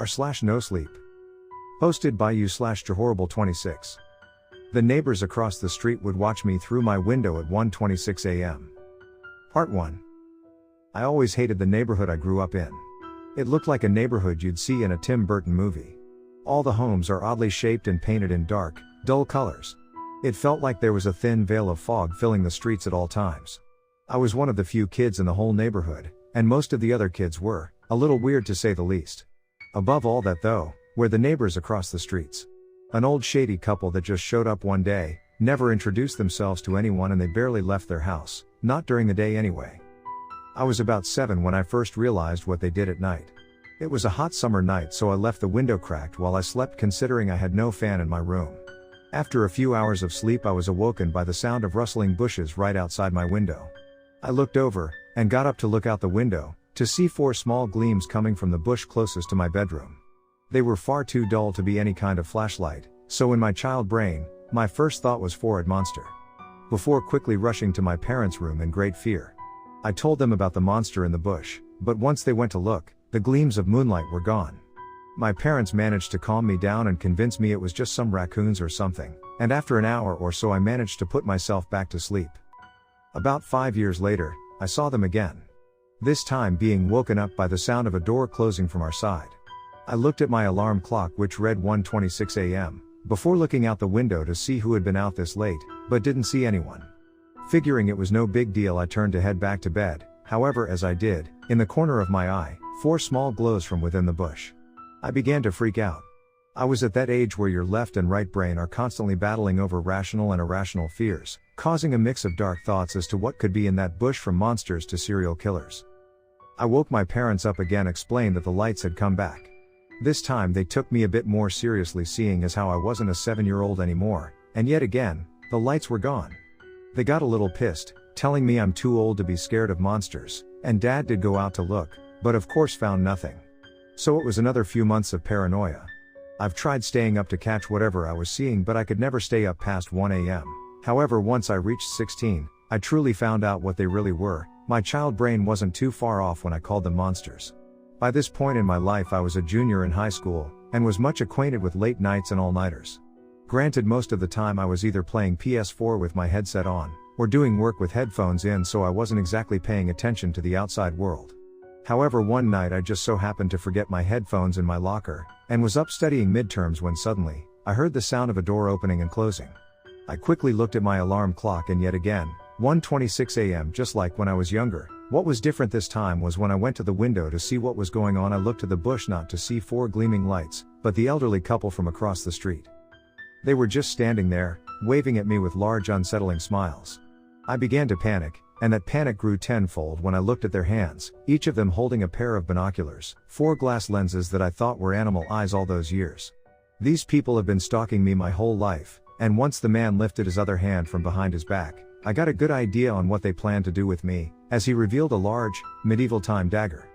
r/nosleep. Posted by you/jahorrible26. The neighbors across the street would watch me through my window at 1:26 a.m. Part 1. I always hated the neighborhood I grew up in. It looked like a neighborhood you'd see in a Tim Burton movie. All the homes are oddly shaped and painted in dark, dull colors. It felt like there was a thin veil of fog filling the streets at all times. I was one of the few kids in the whole neighborhood, and most of the other kids were a little weird to say the least. Above all that though, were the neighbors across the streets. An old shady couple that just showed up one day, never introduced themselves to anyone, and they barely left their house, not during the day anyway. I was about 7 when I first realized what they did at night. It was a hot summer night, so I left the window cracked while I slept, considering I had no fan in my room. After a few hours of sleep, I was awoken by the sound of rustling bushes right outside my window. I looked over, and got up to look out the window, to see 4 small gleams coming from the bush closest to my bedroom. They were far too dull to be any kind of flashlight, so in my child brain, my first thought was horrid monster. Before quickly rushing to my parents' room in great fear. I told them about the monster in the bush, but once they went to look, the gleams of moonlight were gone. My parents managed to calm me down and convince me it was just some raccoons or something, and after an hour or so I managed to put myself back to sleep. About 5 years later, I saw them again. This time being woken up by the sound of a door closing from our side. I looked at my alarm clock, which read 1:26 a.m., before looking out the window to see who had been out this late, but didn't see anyone. Figuring it was no big deal, I turned to head back to bed. However, as I did, in the corner of my eye, 4 small glows from within the bush. I began to freak out. I was at that age where your left and right brain are constantly battling over rational and irrational fears, causing a mix of dark thoughts as to what could be in that bush, from monsters to serial killers. I woke my parents up again, explained that the lights had come back. This time they took me a bit more seriously, seeing as how I wasn't a 7-year-old anymore, and yet again, the lights were gone. They got a little pissed, telling me I'm too old to be scared of monsters, and Dad did go out to look, but of course found nothing. So it was another few months of paranoia. I've tried staying up to catch whatever I was seeing, but I could never stay up past 1 a.m. However, once I reached 16, I truly found out what they really were. My child brain wasn't too far off when I called them monsters. By this point in my life, I was a junior in high school, and was much acquainted with late nights and all-nighters. Granted, most of the time I was either playing PS4 with my headset on, or doing work with headphones in, so I wasn't exactly paying attention to the outside world. However, one night I just so happened to forget my headphones in my locker, and was up studying midterms when suddenly, I heard the sound of a door opening and closing. I quickly looked at my alarm clock, and yet again, 1:26 a.m. just like when I was younger. What was different this time was when I went to the window to see what was going on, I looked to the bush not to see 4 gleaming lights, but the elderly couple from across the street. They were just standing there, waving at me with large unsettling smiles. I began to panic, and that panic grew tenfold when I looked at their hands, each of them holding a pair of binoculars, 4 glass lenses that I thought were animal eyes all those years. These people have been stalking me my whole life, and once the man lifted his other hand from behind his back, I got a good idea on what they planned to do with me, as he revealed a large, medieval-time dagger.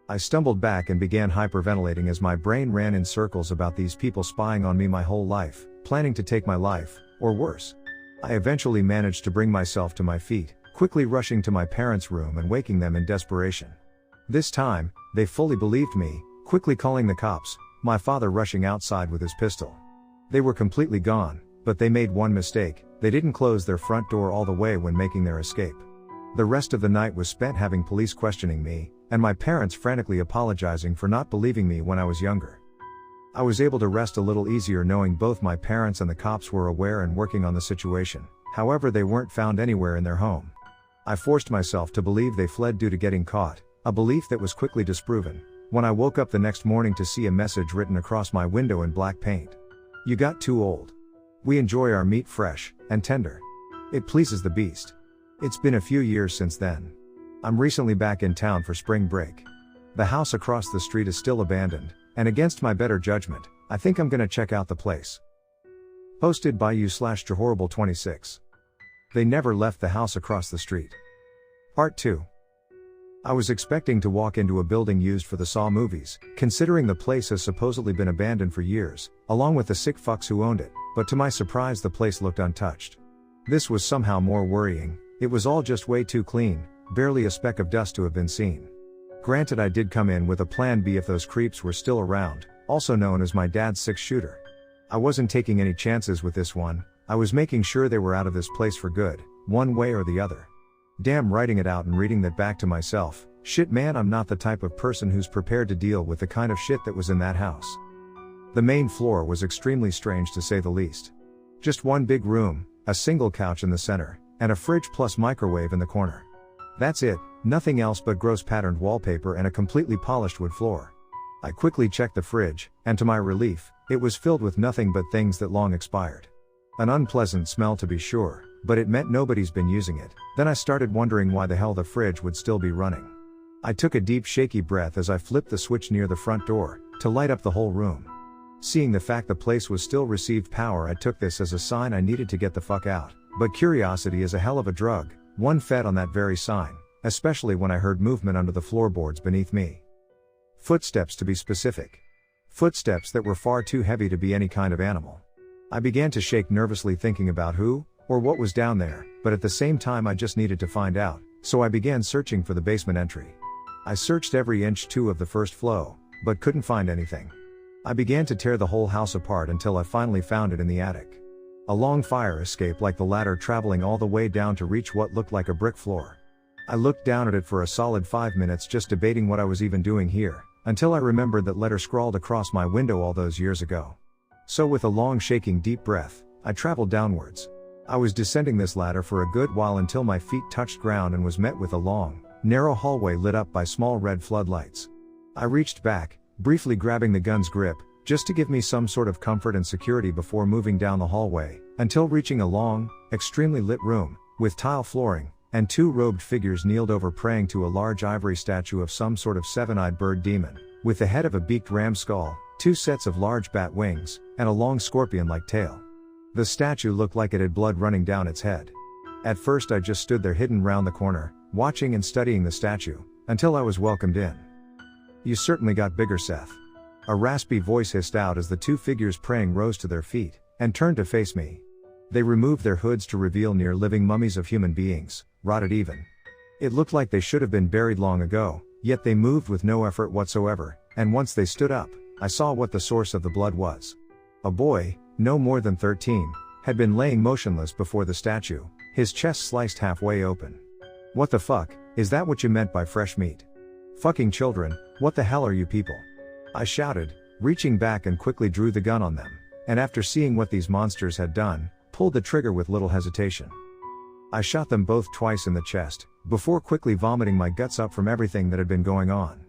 I stumbled back and began hyperventilating as my brain ran in circles about these people spying on me my whole life, planning to take my life, or worse. I eventually managed to bring myself to my feet, quickly rushing to my parents' room and waking them in desperation. This time, they fully believed me, quickly calling the cops, my father rushing outside with his pistol. They were completely gone, but they made one mistake: they didn't close their front door all the way when making their escape. The rest of the night was spent having police questioning me, and my parents frantically apologizing for not believing me when I was younger. I was able to rest a little easier knowing both my parents and the cops were aware and working on the situation. However, they weren't found anywhere in their home. I forced myself to believe they fled due to getting caught, a belief that was quickly disproven, when I woke up the next morning to see a message written across my window in black paint. "You got too old. We enjoy our meat fresh and tender. It pleases the beast." It's been a few years since then. I'm recently back in town for spring break. The house across the street is still abandoned, and against my better judgment, I think I'm gonna check out the place. Posted by you/jahorrible26. They never left the house across the street. Part 2. I was expecting to walk into a building used for the Saw movies, considering the place has supposedly been abandoned for years, along with the sick fucks who owned it, but to my surprise the place looked untouched. This was somehow more worrying. It was all just way too clean, barely a speck of dust to have been seen. Granted, I did come in with a plan B if those creeps were still around, also known as my dad's 6-shooter. I wasn't taking any chances with this one, I was making sure they were out of this place for good, one way or the other. Damn, writing it out and reading that back to myself, shit man, I'm not the type of person who's prepared to deal with the kind of shit that was in that house. The main floor was extremely strange to say the least. Just one big room, a single couch in the center, and a fridge plus microwave in the corner. That's it, nothing else but gross patterned wallpaper and a completely polished wood floor. I quickly checked the fridge, and to my relief, it was filled with nothing but things that long expired. An unpleasant smell to be sure, but it meant nobody's been using it. Then I started wondering why the hell the fridge would still be running. I took a deep shaky breath as I flipped the switch near the front door, to light up the whole room. Seeing the fact the place was still received power, I took this as a sign I needed to get the fuck out. But curiosity is a hell of a drug, one fed on that very sign, especially when I heard movement under the floorboards beneath me. Footsteps, to be specific. Footsteps that were far too heavy to be any kind of animal. I began to shake nervously, thinking about who, or what was down there, but at the same time I just needed to find out, so I began searching for the basement entry. I searched every inch too of the first floor, but couldn't find anything. I began to tear the whole house apart until I finally found it in the attic. A long fire escape, like the ladder traveling all the way down to reach what looked like a brick floor. I looked down at it for a solid 5 minutes, just debating what I was even doing here, until I remembered that letter scrawled across my window all those years ago. So with a long shaking deep breath, I traveled downwards. I was descending this ladder for a good while until my feet touched ground and was met with a long, narrow hallway lit up by small red floodlights. I reached back, briefly grabbing the gun's grip, just to give me some sort of comfort and security before moving down the hallway, until reaching a long, extremely lit room, with tile flooring, and 2 robed figures kneeled over praying to a large ivory statue of some sort of 7-eyed bird demon, with the head of a beaked ram skull, 2 sets of large bat wings, and a long scorpion-like tail. The statue looked like it had blood running down its head. At first I just stood there hidden round the corner, watching and studying the statue, until I was welcomed in. "You certainly got bigger, Seth." A raspy voice hissed out as the 2 figures praying rose to their feet, and turned to face me. They removed their hoods to reveal near living mummies of human beings, rotted even. It looked like they should have been buried long ago, yet they moved with no effort whatsoever, and once they stood up, I saw what the source of the blood was. A boy, no more than 13, had been laying motionless before the statue, his chest sliced halfway open. "What the fuck, is that what you meant by fresh meat? Fucking children, what the hell are you people?" I shouted, reaching back and quickly drew the gun on them, and after seeing what these monsters had done, pulled the trigger with little hesitation. I shot them both twice in the chest, before quickly vomiting my guts up from everything that had been going on.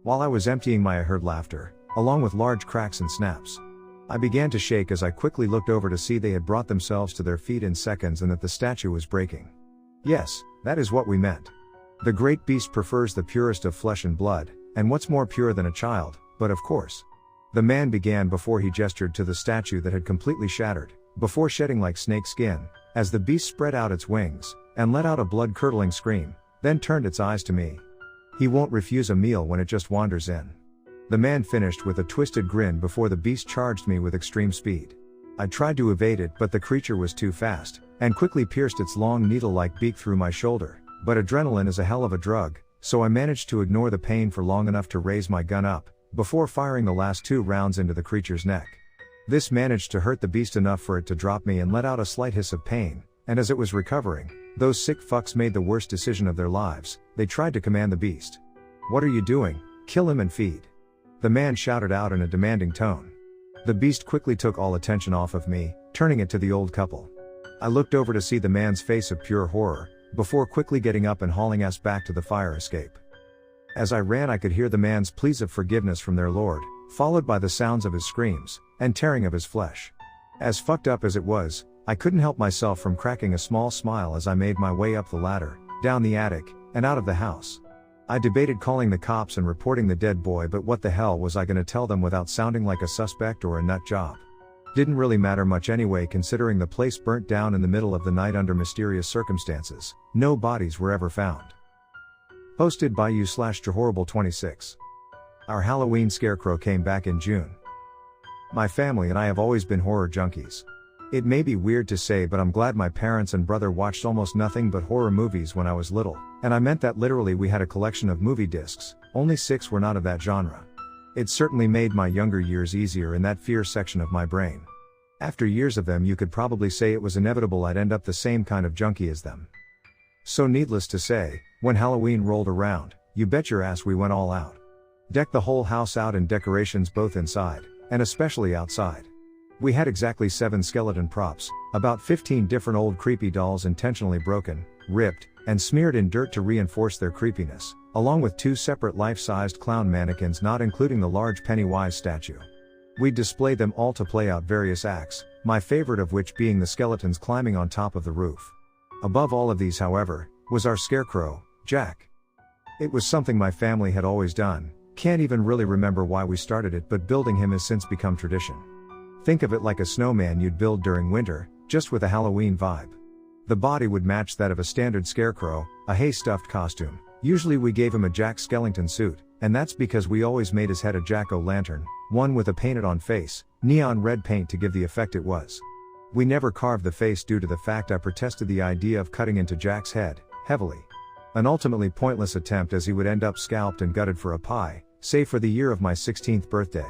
While I was emptying I heard laughter, along with large cracks and snaps. I began to shake as I quickly looked over to see they had brought themselves to their feet in seconds and that the statue was breaking. Yes, that is what we meant. The great beast prefers the purest of flesh and blood, and what's more pure than a child, but of course. The man began before he gestured to the statue that had completely shattered, before shedding like snake skin, as the beast spread out its wings, and let out a blood-curdling scream, then turned its eyes to me. He won't refuse a meal when it just wanders in. The man finished with a twisted grin before the beast charged me with extreme speed. I tried to evade it, but the creature was too fast, and quickly pierced its long needle-like beak through my shoulder, but adrenaline is a hell of a drug, so I managed to ignore the pain for long enough to raise my gun up, before firing the last 2 rounds into the creature's neck. This managed to hurt the beast enough for it to drop me and let out a slight hiss of pain, and as it was recovering, those sick fucks made the worst decision of their lives. They tried to command the beast. "What are you doing? Kill him and feed." The man shouted out in a demanding tone. The beast quickly took all attention off of me, turning it to the old couple. I looked over to see the man's face of pure horror, before quickly getting up and hauling us back to the fire escape. As I ran I could hear the man's pleas of forgiveness from their lord, followed by the sounds of his screams, and tearing of his flesh. As fucked up as it was, I couldn't help myself from cracking a small smile as I made my way up the ladder, down the attic, and out of the house. I debated calling the cops and reporting the dead boy, but what the hell was I gonna tell them without sounding like a suspect or a nut job? Didn't really matter much anyway, considering the place burnt down in the middle of the night under mysterious circumstances. No bodies were ever found. Posted by you/Jahorrible26. Our Halloween scarecrow came back in June. My family and I have always been horror junkies. It may be weird to say, but I'm glad my parents and brother watched almost nothing but horror movies when I was little, and I meant that literally. We had a collection of movie discs, only 6 were not of that genre. It certainly made my younger years easier in that fear section of my brain. After years of them, you could probably say it was inevitable I'd end up the same kind of junkie as them. So needless to say, when Halloween rolled around, you bet your ass we went all out. Decked the whole house out in decorations both inside, and especially outside. We had exactly 7 skeleton props, about 15 different old creepy dolls intentionally broken, ripped, and smeared in dirt to reinforce their creepiness, along with 2 separate life-sized clown mannequins, not including the large Pennywise statue. We'd display them all to play out various acts, my favorite of which being the skeletons climbing on top of the roof. Above all of these, however, was our scarecrow, Jack. It was something my family had always done, can't even really remember why we started it, but building him has since become tradition. Think of it like a snowman you'd build during winter, just with a Halloween vibe. The body would match that of a standard scarecrow, a hay-stuffed costume. Usually we gave him a Jack Skellington suit, and that's because we always made his head a jack-o'-lantern, one with a painted-on face, neon red paint to give the effect it was. We never carved the face due to the fact I protested the idea of cutting into Jack's head, heavily. An ultimately pointless attempt, as he would end up scalped and gutted for a pie, save for the year of my 16th birthday.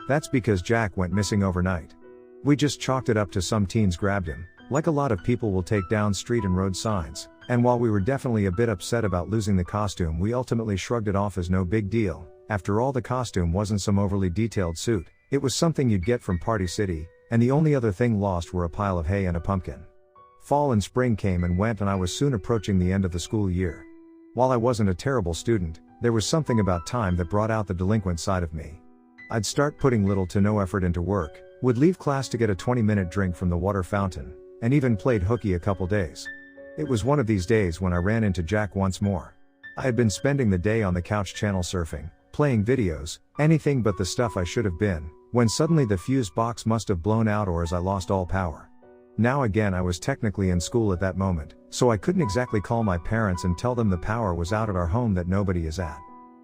That's because Jack went missing overnight. We just chalked it up to some teens grabbed him, like a lot of people will take down street and road signs, and while we were definitely a bit upset about losing the costume, we ultimately shrugged it off as no big deal. After all, the costume wasn't some overly detailed suit, it was something you'd get from Party City, and the only other thing lost were a pile of hay and a pumpkin. Fall and spring came and went, and I was soon approaching the end of the school year. While I wasn't a terrible student, there was something about time that brought out the delinquent side of me. I'd start putting little to no effort into work, would leave class to get a 20-minute drink from the water fountain, and even played hooky a couple days. It was one of these days when I ran into Jack once more. I had been spending the day on the couch channel surfing, playing videos, anything but the stuff I should have been, when suddenly the fuse box must have blown out, or as I lost all power. Now again, I was technically in school at that moment, so I couldn't exactly call my parents and tell them the power was out at our home that nobody is at.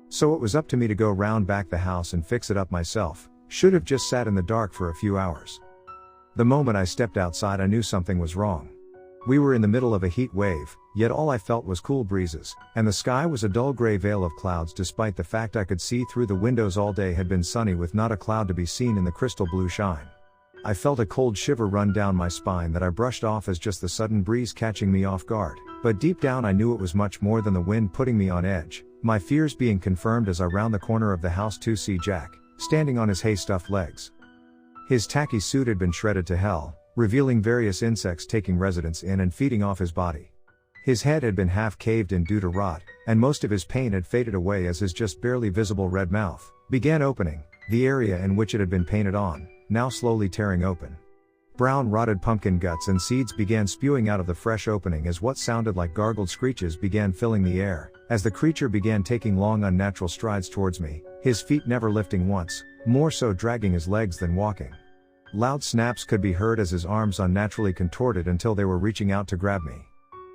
So it was up to me to go round back the house and fix it up myself. Should have just sat in the dark for a few hours. The moment I stepped outside, I knew something was wrong. We were in the middle of a heat wave, yet all I felt was cool breezes, and the sky was a dull gray veil of clouds, despite the fact I could see through the windows. All day had been sunny with not a cloud to be seen in the crystal blue shine. I felt a cold shiver run down my spine that I brushed off as just the sudden breeze catching me off guard, but deep down I knew it was much more than the wind putting me on edge, my fears being confirmed as I round the corner of the house to see Jack, standing on his hay-stuffed legs. His tacky suit had been shredded to hell, revealing various insects taking residence in and feeding off his body. His head had been half caved in due to rot, and most of his paint had faded away as his just barely visible red mouth began opening, the area in which it had been painted on, now slowly tearing open. Brown rotted pumpkin guts and seeds began spewing out of the fresh opening as what sounded like gargled screeches began filling the air, as the creature began taking long unnatural strides towards me, his feet never lifting once, more so dragging his legs than walking. Loud snaps could be heard as his arms unnaturally contorted until they were reaching out to grab me.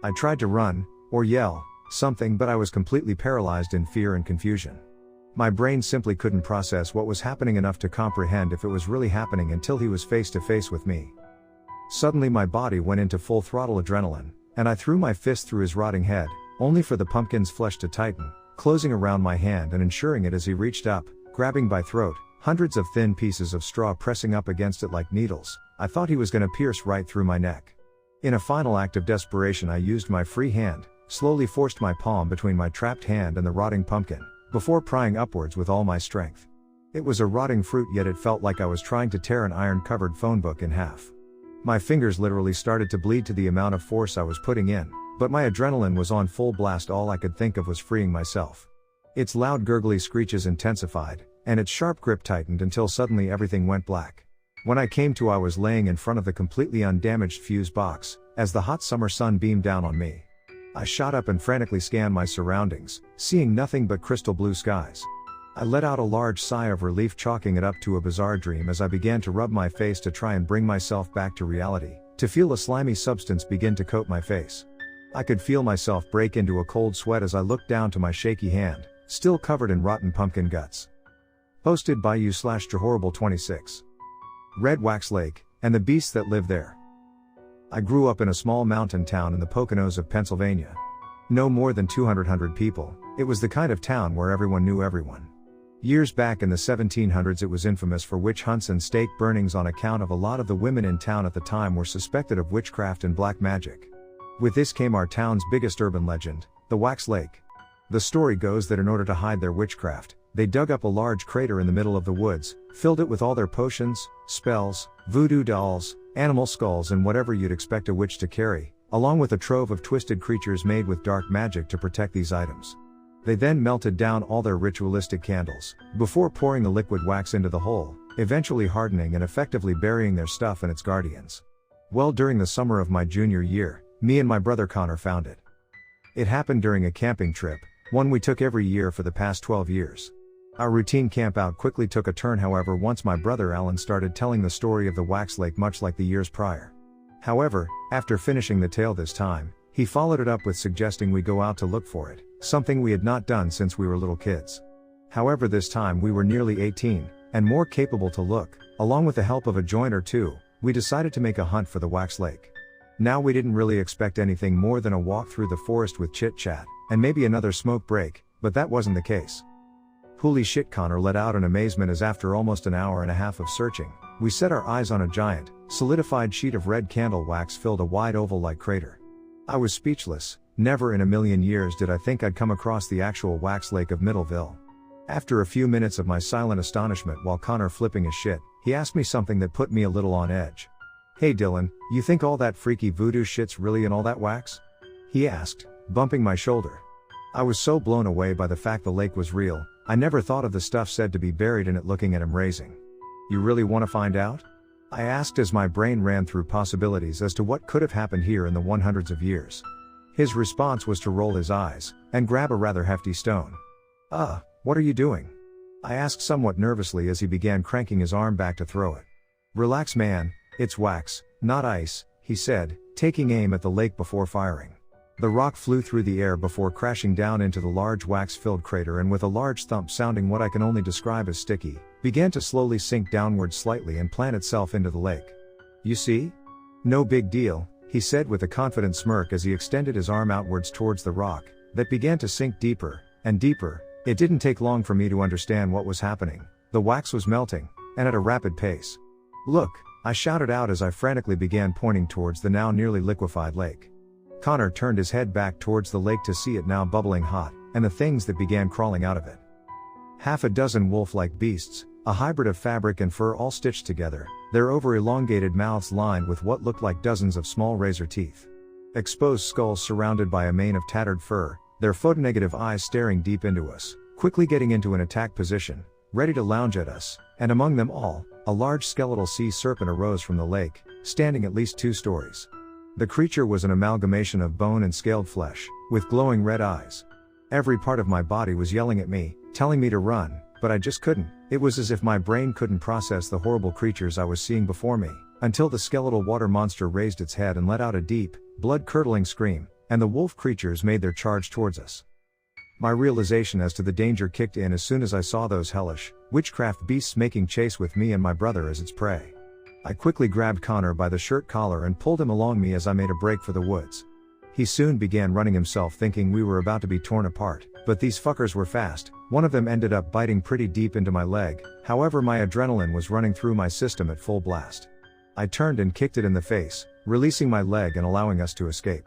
I tried to run, or yell, something, but I was completely paralyzed in fear and confusion. My brain simply couldn't process what was happening enough to comprehend if it was really happening until he was face to face with me. Suddenly my body went into full throttle adrenaline, and I threw my fist through his rotting head, only for the pumpkin's flesh to tighten, closing around my hand and ensuring it as he reached up, grabbing by throat, hundreds of thin pieces of straw pressing up against it like needles. I thought he was going to pierce right through my neck. In a final act of desperation, I used my free hand, slowly forced my palm between my trapped hand and the rotting pumpkin, before prying upwards with all my strength. It was a rotting fruit, yet it felt like I was trying to tear an iron-covered phone book in half. My fingers literally started to bleed to the amount of force I was putting in, but my adrenaline was on full blast. All I could think of was freeing myself. Its loud gurgly screeches intensified, and its sharp grip tightened until suddenly everything went black. When I came to, I was laying in front of the completely undamaged fuse box, as the hot summer sun beamed down on me. I shot up and frantically scanned my surroundings, seeing nothing but crystal blue skies. I let out a large sigh of relief, chalking it up to a bizarre dream as I began to rub my face to try and bring myself back to reality, to feel a slimy substance begin to coat my face. I could feel myself break into a cold sweat as I looked down to my shaky hand, still covered in rotten pumpkin guts. Posted by you/Jahorrible26. Red Wax Lake, and the beasts that live there. I grew up in a small mountain town in the Poconos of Pennsylvania. No more than 200 people, it was the kind of town where everyone knew everyone. Years back in the 1700s it was infamous for witch hunts and stake burnings on account of a lot of the women in town at the time were suspected of witchcraft and black magic. With this came our town's biggest urban legend, the Wax Lake. The story goes that in order to hide their witchcraft, they dug up a large crater in the middle of the woods, filled it with all their potions, spells, voodoo dolls, animal skulls and whatever you'd expect a witch to carry, along with a trove of twisted creatures made with dark magic to protect these items. They then melted down all their ritualistic candles, before pouring the liquid wax into the hole, eventually hardening and effectively burying their stuff and its guardians. Well, during the summer of my junior year, me and my brother Connor found it. It happened during a camping trip, one we took every year for the past 12 years. Our routine campout quickly took a turn, however, once my brother Alan started telling the story of the Wax Lake much like the years prior. However, after finishing the tale this time, he followed it up with suggesting we go out to look for it, something we had not done since we were little kids. However, this time we were nearly 18, and more capable to look, along with the help of a joint or two, we decided to make a hunt for the Wax Lake. Now we didn't really expect anything more than a walk through the forest with chit-chat, and maybe another smoke break, but that wasn't the case. Holy shit, Connor let out in amazement as after almost an hour and a half of searching, we set our eyes on a giant, solidified sheet of red candle wax filled a wide oval-like crater. I was speechless. Never in a million years did I think I'd come across the actual Wax Lake of Middleville. After a few minutes of my silent astonishment while Connor flipping his shit, he asked me something that put me a little on edge. "Hey Dylan, you think all that freaky voodoo shit's really in all that wax?" he asked, bumping my shoulder. I was so blown away by the fact the lake was real, I never thought of the stuff said to be buried in it. Looking at him raising. "You really want to find out?" I asked as my brain ran through possibilities as to what could have happened here in the 100s of years. His response was to roll his eyes, and grab a rather hefty stone. What are you doing?" I asked somewhat nervously as he began cranking his arm back to throw it. "Relax man, it's wax, not ice," he said, taking aim at the lake before firing. The rock flew through the air before crashing down into the large wax-filled crater, and with a large thump sounding what I can only describe as sticky, began to slowly sink downwards slightly and plant itself into the lake. "You see? No big deal," he said with a confident smirk as he extended his arm outwards towards the rock, that began to sink deeper and deeper. It didn't take long for me to understand what was happening. The wax was melting, and at a rapid pace. "Look," I shouted out as I frantically began pointing towards the now nearly liquefied lake. Connor turned his head back towards the lake to see it now bubbling hot, and the things that began crawling out of it. Half a dozen wolf-like beasts, a hybrid of fabric and fur all stitched together, their over-elongated mouths lined with what looked like dozens of small razor teeth. Exposed skulls surrounded by a mane of tattered fur, their photonegative eyes staring deep into us, quickly getting into an attack position, ready to lunge at us, and among them all, a large skeletal sea serpent arose from the lake, standing at least 2 stories. The creature was an amalgamation of bone and scaled flesh, with glowing red eyes. Every part of my body was yelling at me, telling me to run, but I just couldn't. It was as if my brain couldn't process the horrible creatures I was seeing before me, until the skeletal water monster raised its head and let out a deep, blood-curdling scream, and the wolf creatures made their charge towards us. My realization as to the danger kicked in as soon as I saw those hellish, witchcraft beasts making chase with me and my brother as its prey. I quickly grabbed Connor by the shirt collar and pulled him along me as I made a break for the woods. He soon began running himself, thinking we were about to be torn apart, but these fuckers were fast. One of them ended up biting pretty deep into my leg, however my adrenaline was running through my system at full blast. I turned and kicked it in the face, releasing my leg and allowing us to escape.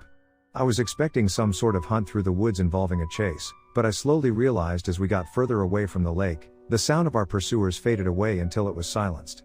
I was expecting some sort of hunt through the woods involving a chase, but I slowly realized as we got further away from the lake, the sound of our pursuers faded away until it was silenced.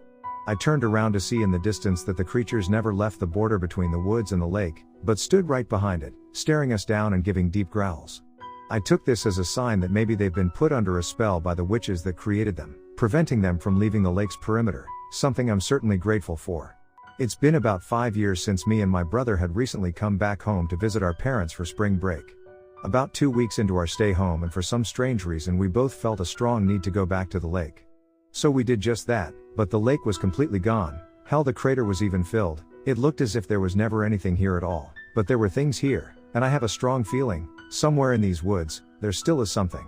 I turned around to see in the distance that the creatures never left the border between the woods and the lake, but stood right behind it, staring us down and giving deep growls. I took this as a sign that maybe they've been put under a spell by the witches that created them, preventing them from leaving the lake's perimeter, something I'm certainly grateful for. It's been about 5 years since me and my brother had recently come back home to visit our parents for spring break. About 2 weeks into our stay home, and for some strange reason we both felt a strong need to go back to the lake. So we did just that, but the lake was completely gone. Hell, the crater was even filled. It looked as if there was never anything here at all, but there were things here, and I have a strong feeling, somewhere in these woods, there still is something.